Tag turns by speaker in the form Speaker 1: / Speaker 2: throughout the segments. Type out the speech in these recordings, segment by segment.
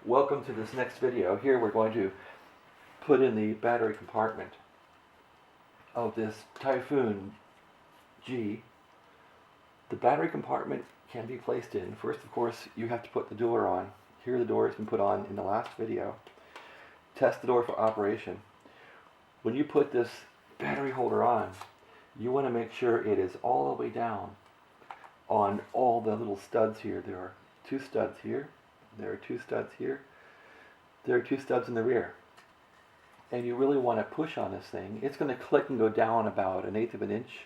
Speaker 1: Welcome to this next video. Here we're going to put in the battery compartment of this Typhoon G. The battery compartment can be placed in. First, of course, you have to put the door on. Here the door has been put on in the last video. Test the door for operation. When you put this battery holder on, you want to make sure it is all the way down on all the little studs here. There are two studs here. There are two studs here. There are two studs in the rear. And you really want to push on this thing. It's going to click and go down about 1/8 of an inch,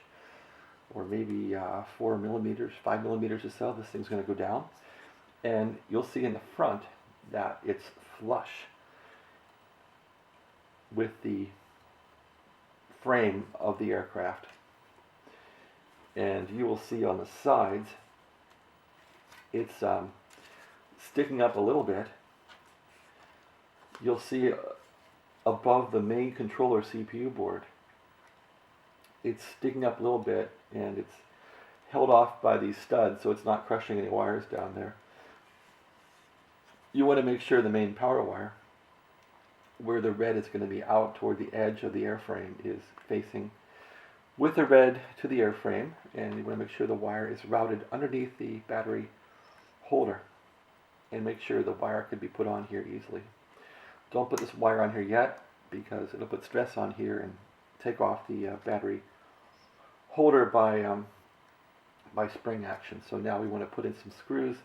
Speaker 1: or maybe 4 millimeters, 5 millimeters or so. This thing's going to go down. And you'll see in the front that it's flush with the frame of the aircraft. And you will see on the sides, it's sticking up a little bit. You'll see above the main controller CPU board, it's sticking up a little bit, and it's held off by these studs so it's not crushing any wires down there. You want to make sure the main power wire, where the red is going to be out toward the edge of the airframe, is facing with the red to the airframe, and you want to make sure the wire is routed underneath the battery holder, and make sure the wire could be put on here easily. Don't put this wire on here yet, because it'll put stress on here and take off the battery holder by spring action. So now we want to put in some screws.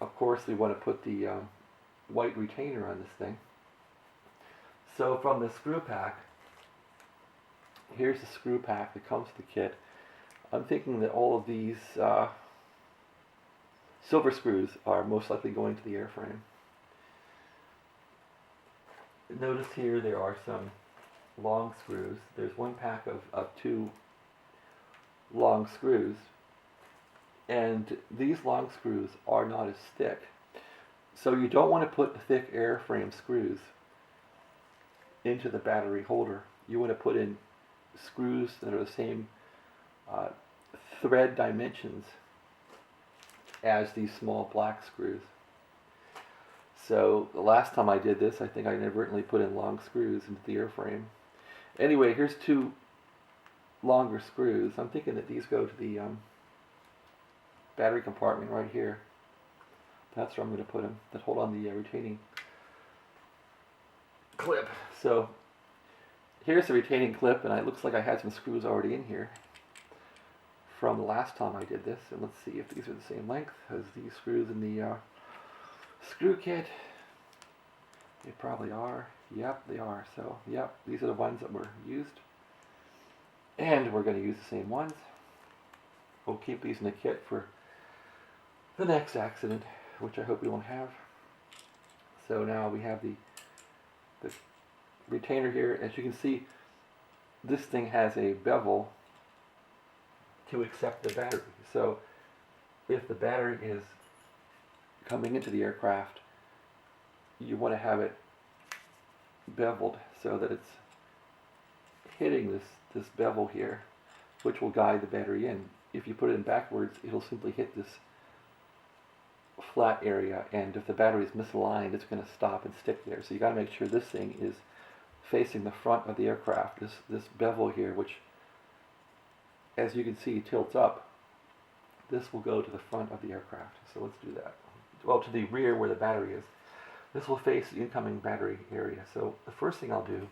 Speaker 1: Of course, we want to put the white retainer on this thing. So from the screw pack, here's the screw pack that comes with the kit. I'm thinking that all of these silver screws are most likely going to the airframe. Notice here there are some long screws. There's one pack of 2 long screws, and these long screws are not as thick. So you don't want to put thick airframe screws into the battery holder. You want to put in screws that are the same thread dimensions as these small black screws. So the last time I did this, I think I inadvertently put in long screws into the airframe. Anyway, here's 2 longer screws. I'm thinking that these go to the battery compartment right here. That's where I'm going to put them, that hold on the retaining clip. So here's the retaining clip, and it looks like I had some screws already in here from the last time I did this. And let's see if these are the same length as these screws in the screw kit. They probably are. Yep, they are. So, yep, these are the ones that were used. And we're going to use the same ones. We'll keep these in the kit for the next accident, which I hope we won't have. So now we have the retainer here. As you can see, this thing has a bevel to accept the battery. So if the battery is coming into the aircraft, you want to have it beveled so that it's hitting this bevel here, which will guide the battery in. If you put it in backwards, it'll simply hit this flat area, and if the battery is misaligned, it's going to stop and stick there. So you got to make sure this thing is facing the front of the aircraft. This bevel here, which, as you can see, tilts up, this will go to the front of the aircraft. So let's do that. Well, to the rear where the battery is. This will face the incoming battery area. So the first thing I'll do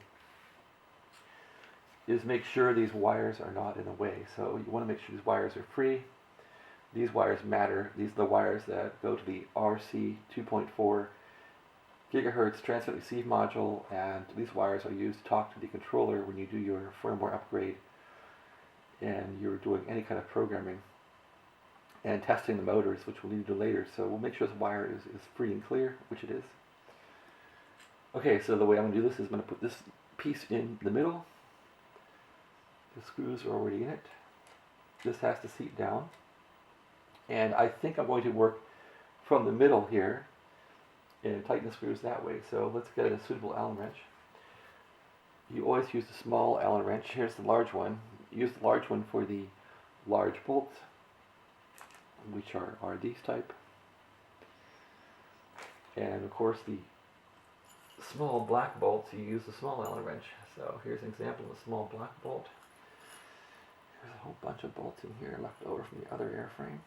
Speaker 1: is make sure these wires are not in the way. So you want to make sure these wires are free. These wires matter. These are the wires that go to the RC 2.4 gigahertz transmit receive module, and these wires are used to talk to the controller when you do your firmware upgrade and you're doing any kind of programming and testing the motors, which we'll need to do later. So we'll make sure this wire is free and clear, which it is. Okay, so the way I'm going to do this is I'm going to put this piece in the middle. The screws are already in it. This has to seat down. And I think I'm going to work from the middle here and tighten the screws that way. So let's get a suitable Allen wrench. You always use the small Allen wrench. Here's the large one. Use the large one for the large bolts, which are these type. And of course the small black bolts, you use a small Allen wrench. So here's an example of a small black bolt. There's a whole bunch of bolts in here left over from the other airframe.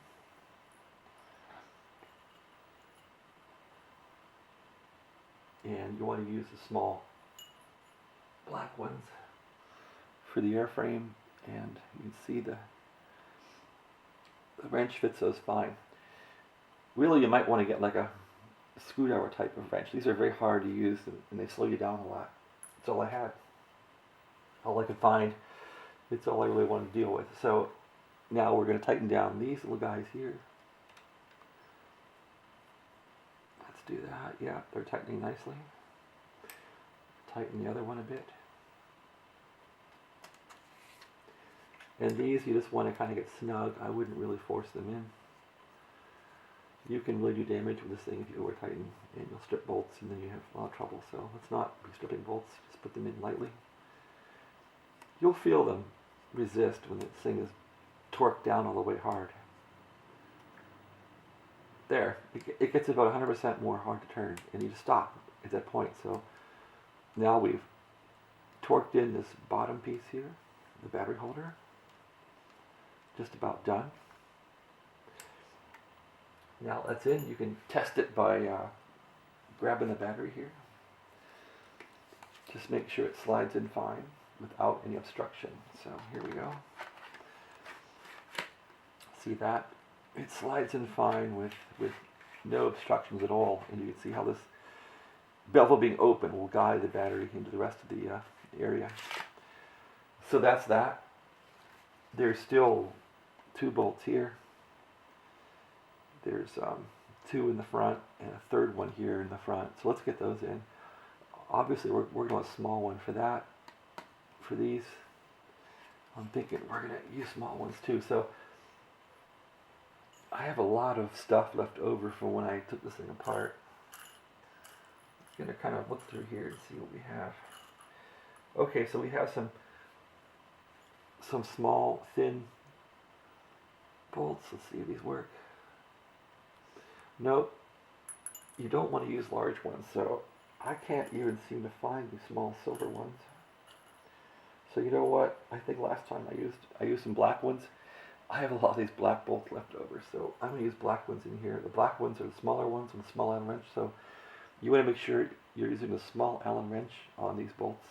Speaker 1: And you want to use the small black ones for the airframe, and you can see the wrench fits those fine. Really, you might want to get like a screwdriver type of wrench. These are very hard to use, and they slow you down a lot. That's all I had. All I could find. It's all I really want to deal with. So now we're going to tighten down these little guys here. Let's do that. Yeah, they're tightening nicely. Tighten the other one a bit. And these, you just want to kind of get snug. I wouldn't really force them in. You can really do damage with this thing if you over tighten, and you'll strip bolts, and then you have a lot of trouble. So let's not be stripping bolts. Just put them in lightly. You'll feel them resist when this thing is torqued down all the way hard. There, it gets about 100% more hard to turn, and you just stop at that point. So now we've torqued in this bottom piece here, the battery holder. Just about done. Now that's in. You can test it by grabbing the battery here. Just make sure it slides in fine without any obstruction. So here we go. See that? It slides in fine with no obstructions at all, and you can see how this bevel being open will guide the battery into the rest of the area. So that's that. There's still 2 bolts here. There's 2 in the front and a third one here in the front. So let's get those in. Obviously we're going to want a small one for that. For these, I'm thinking we're going to use small ones too. So I have a lot of stuff left over from when I took this thing apart. I'm going to kind of look through here and see what we have. Okay, so we have some small, thin bolts. Let's see if these work. Nope. You don't want to use large ones, so I can't even seem to find these small silver ones. So you know what? I think last time I used some black ones. I have a lot of these black bolts left over, so I'm going to use black ones in here. The black ones are the smaller ones with a small Allen wrench, so you want to make sure you're using a small Allen wrench on these bolts,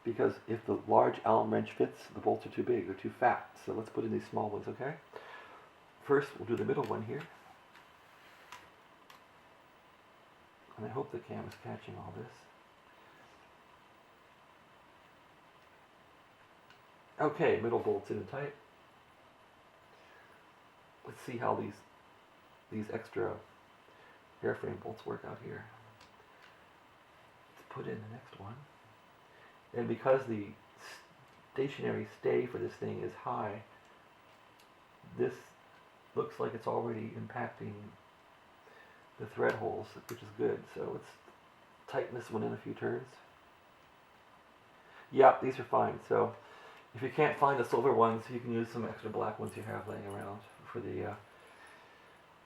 Speaker 1: because if the large Allen wrench fits, the bolts are too big, they're too fat. So let's put in these small ones, okay? First, we'll do the middle one here. And I hope the cam is catching all this. Okay, middle bolt's in and tight. Let's see how these extra airframe bolts work out here. Let's put in the next one. And because the stationary stay for this thing is high, this looks like it's already impacting the thread holes, which is good. So let's tighten this one in a few turns. Yeah, these are fine. So if you can't find the silver ones, you can use some extra black ones you have laying around for the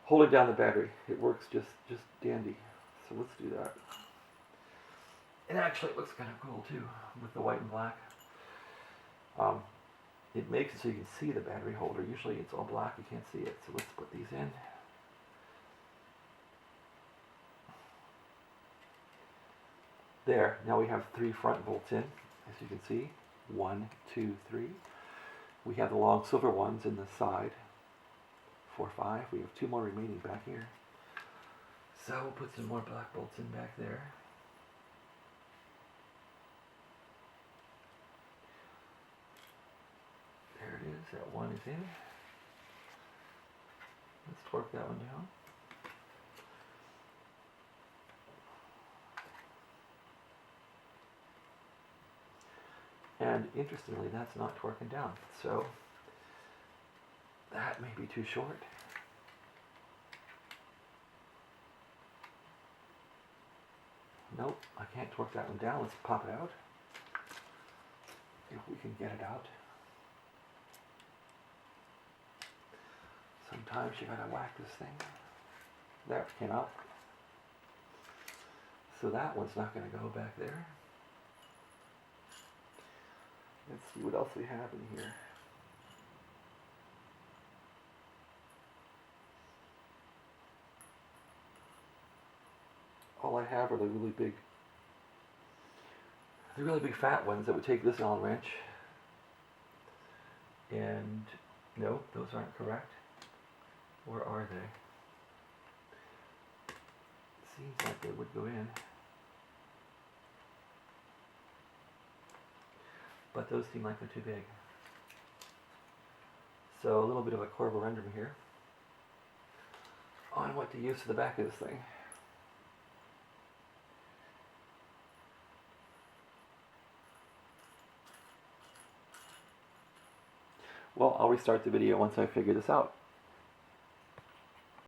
Speaker 1: holding down the battery. It works just dandy. So let's do that. And actually it looks kind of cool too, with the white and black. It makes it so you can see the battery holder. Usually it's all black, you can't see it. So let's put these in. There, now we have 3 front bolts in, as you can see. 1, 2, 3. We have the long silver ones in the side. 4, 5. We have 2 more remaining back here. So we'll put some more black bolts in back there. There it is, that one is in. Let's torque that one down. And interestingly, that's not torquing down. So that may be too short. Nope, I can't torque that one down. Let's pop it out. If we can get it out. Sometimes you gotta whack this thing. There, it came out. So that one's not going to go back there. Let's see what else we have in here. All I have are the really big fat ones that would take this Allen wrench. And no, those aren't correct. Or are they? Seems like they would go in. But those seem like they're too big. So a little bit of a carborundum here on what to use for the back of this thing. Well, I'll restart the video once I figure this out.